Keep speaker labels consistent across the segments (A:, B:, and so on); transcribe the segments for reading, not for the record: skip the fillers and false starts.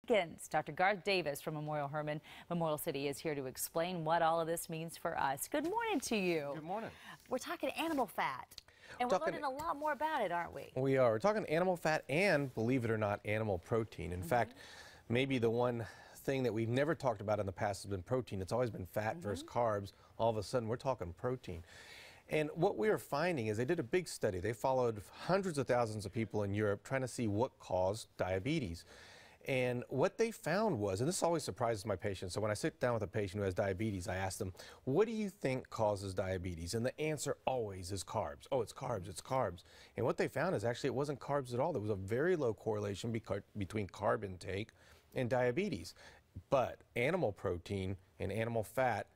A: vegans. Dr. Garth Davis from Memorial City is here to explain what all of this means for us. Good morning to you.
B: Good morning.
A: We're talking animal fat, and we're learning a lot more about it, aren't we?
B: We are. We're talking animal fat and, believe it or not, animal protein. In fact, maybe the one thing that we've never talked about in the past has been protein. It's always been fat versus carbs. All of a sudden, we're talking protein. And what we are finding is they did a big study. They followed hundreds of thousands of people in Europe trying to see what caused diabetes. And what they found was, and this always surprises my patients, so when I sit down with a patient who has diabetes, I ask them, what do you think causes diabetes? And the answer always is carbs. Oh, it's carbs, it's carbs. And what they found is actually it wasn't carbs at all. There was a very low correlation between carb intake and diabetes. But animal protein and animal fat,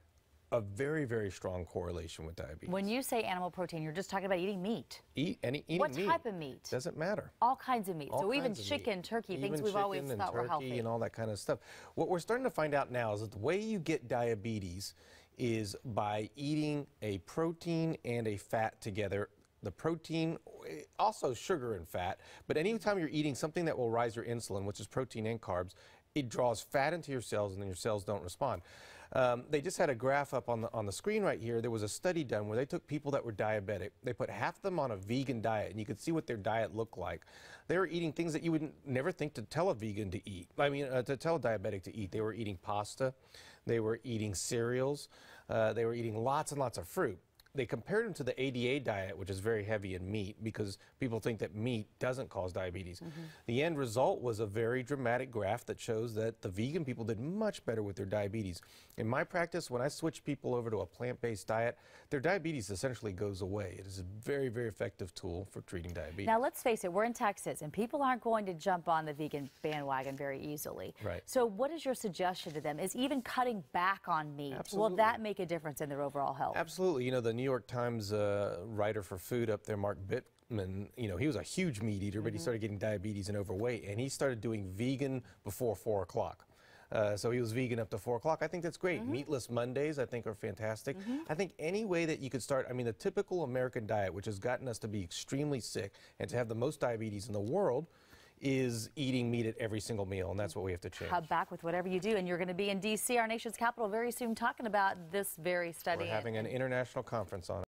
B: a very, very strong correlation with diabetes.
A: When you say animal protein, you're just talking about eating meat.
B: Eating meat.
A: What type of meat?
B: Doesn't matter.
A: All kinds of meat. So even chicken, turkey, things we've always thought were healthy.
B: And all that kind of stuff. What we're starting to find out now is that the way you get diabetes is by eating a protein and a fat together. The protein, also sugar and fat, but anytime you're eating something that will rise your insulin, which is protein and carbs, it draws fat into your cells and then your cells don't respond. They just had a graph up on the screen right here. There was a study done where they took people that were diabetic. They put half of them on a vegan diet, and you could see what their diet looked like. They were eating things that you would never think to tell a vegan to eat. I mean, to tell a diabetic to eat. They were eating pasta. They were eating cereals. They were eating lots and lots of fruit. They compared them to the ADA diet, which is very heavy in meat, because people think that meat doesn't cause diabetes. The end result was a very dramatic graph that shows that the vegan people did much better with their diabetes. In my practice, when I switch people over to a plant-based diet, their diabetes essentially goes away. It is a very, very effective tool for treating diabetes.
A: Now, let's face it, we're in Texas, and people aren't going to jump on the vegan bandwagon very easily.
B: Right.
A: So what is your suggestion to them? Is even cutting back on meat,
B: Absolutely.
A: will that make a difference in their overall health?
B: Absolutely. You know, the New York Times writer for food up there, Mark Bittman, you know, he was a huge meat eater, but he started getting diabetes and overweight, and he started doing vegan before 4 o'clock. So he was vegan up to 4 o'clock. I think that's great. Meatless Mondays, I think, are fantastic. I think any way that you could start, I mean, the typical American diet, which has gotten us to be extremely sick and to have the most diabetes in the world, is eating meat at every single meal, and that's what we have to change.
A: Cut back with whatever you do, and you're going to be in D.C., our nation's capital, very soon talking about this very study.
B: We're having an international conference on it.